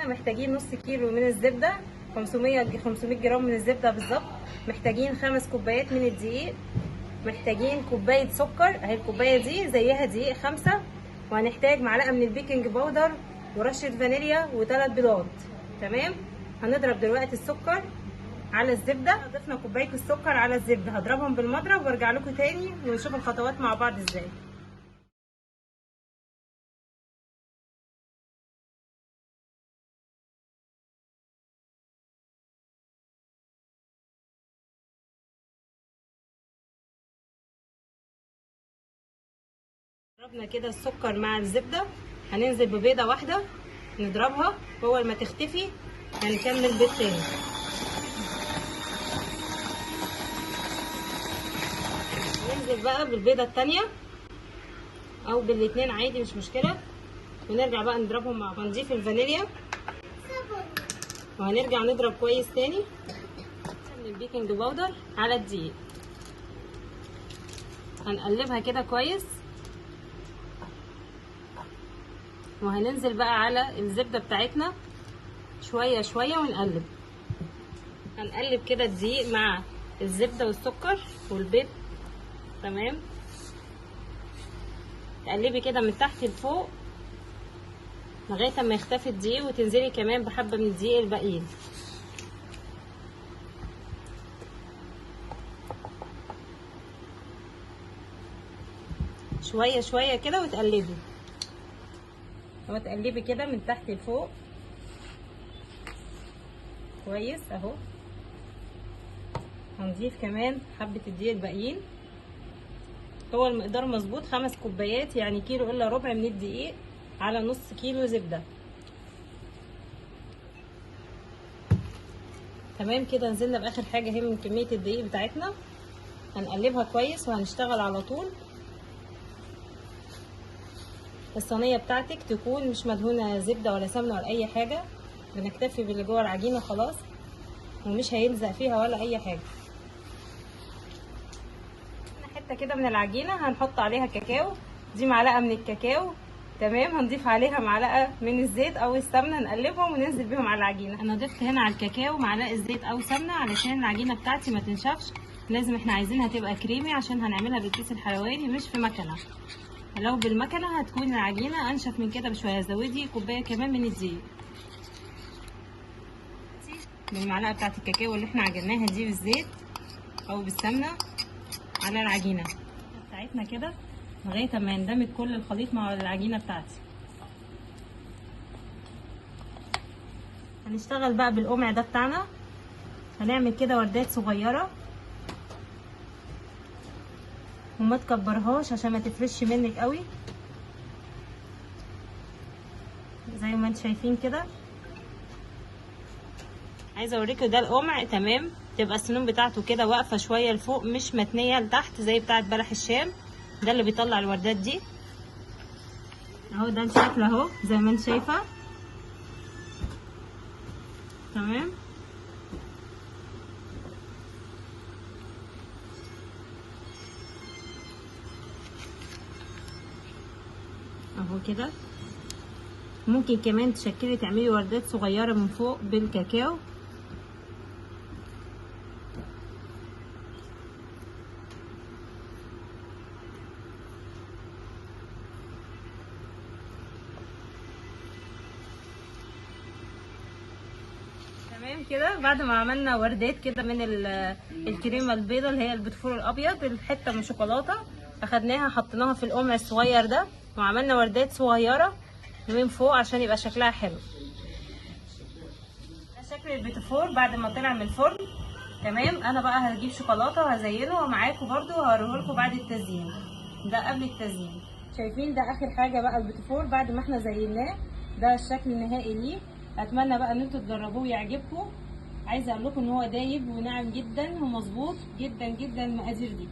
محتاجين نص كيلو من الزبده، 500 جرام من الزبده بالظبط. محتاجين 5 كوبايات من الدقيق. محتاجين كوبايه سكر، اهي الكوبايه دي زيها دقيق 5. وهنحتاج معلقه من البيكنج باودر ورشه فانيليا و3 بيضات. تمام. هنضرب دلوقتي السكر على الزبده. ضفنا كوبايه السكر على الزبده، هضربهم بالمضرب وارجع لكم تاني ونشوف الخطوات مع بعض ازاي. ضربنا كده السكر مع الزبده، هننزل ببيضه واحده نضربها. اول ما تختفي هنكمل بيض تاني. ننزل بقى بالبيضه التانيه او بالاتنين عادي مش مشكله، ونرجع بقى نضربهم مع بعض. نضيف الفانيليا وهنرجع نضرب كويس تاني من البيكنج باودر على الدقيق. هنقلبها كده كويس، وهننزل بقى على الزبده بتاعتنا شويه شويه ونقلب. هنقلب كده الدقيق مع الزبده والسكر والبيض. تمام. تقلبي كده من تحت لفوق لغايه ما يختفي الدقيق، وتنزلي كمان بحبه من الدقيق الباقيين. شويه شويه كده وتقلبي، وتقلبي كده من تحت لفوق كويس اهو. هنضيف كمان حبه الدقيق الباقيين. هو المقدار مظبوط 5 كوبايات، يعني كيلو الا ربع من الدقيق على نص كيلو زبده. تمام كده. نزلنا باخر حاجه اهي من كميه الدقيق بتاعتنا. هنقلبها كويس وهنشتغل على طول. الصينيه بتاعتك تكون مش مدهونه زبده ولا سمنه ولا اي حاجه، بنكتفي باللي جوه العجينه خلاص، ومش هيلزق فيها ولا اي حاجه. حته كده من العجينه هنحط عليها كاكاو، دي معلقه من الكاكاو. تمام. هنضيف عليها معلقه من الزيت او السمنه، نقلبهم وننزل بيهم على العجينه. انا ضفت هنا على الكاكاو معلقه زيت او سمنه علشان العجينه بتاعتي ما تنشفش. لازم احنا عايزينها تبقى كريمي عشان هنعملها بالكيس الحلواني مش في مكنه. لو بالمكنه هتكون العجينه انشف من كده بشويه. زودي كوبايه كمان من الدقيق بالمعلقه بتاعت الكاكاو اللي احنا عجناها دي بالزيت او بالسمنه على العجينه بتاعتنا كده لغايه ما يندمج كل الخليط مع العجينه بتاعتي. هنشتغل بقى بالقمع ده بتاعنا. هنعمل كده وردات صغيره وما تكبرهاش عشان ما تفرش منك قوي، زي ما انتم شايفين كده. عايزه اوريكم ده القمع. تمام. تبقى السنون بتاعته كده واقفه شويه لفوق مش متنيه لتحت زي بتاعه بلح الشام. ده اللي بيطلع الوردات دي اهو. ده الشكل اهو زي ما انت شايفه. تمام. اهو كده. ممكن كمان تشكلي تعملي وردات صغيره من فوق بالكاكاو. تمام كده. بعد ما عملنا وردات كده من الكريمه البيضاء اللي هي البوتفور الابيض، الحته من شوكولاته اخدناها حطيناها في القمع الصغير ده، وعملنا وردات صغيره من فوق عشان يبقى شكلها حلو. ده شكل البوتفور بعد ما طلع من الفرن. تمام. انا بقى هجيب شوكولاته وهزينه ومعاكم برده وهوريهولكم بعد التزيين. ده قبل التزيين. شايفين ده اخر حاجه بقى البوتفور بعد ما احنا زيناه. ده الشكل النهائي ليه. اتمنى بقى ان انتوا تجربوه ويعجبكم. عايزه اقول لكم ان هو دايب وناعم جدا ومظبوط جدا جدا المقادير دي.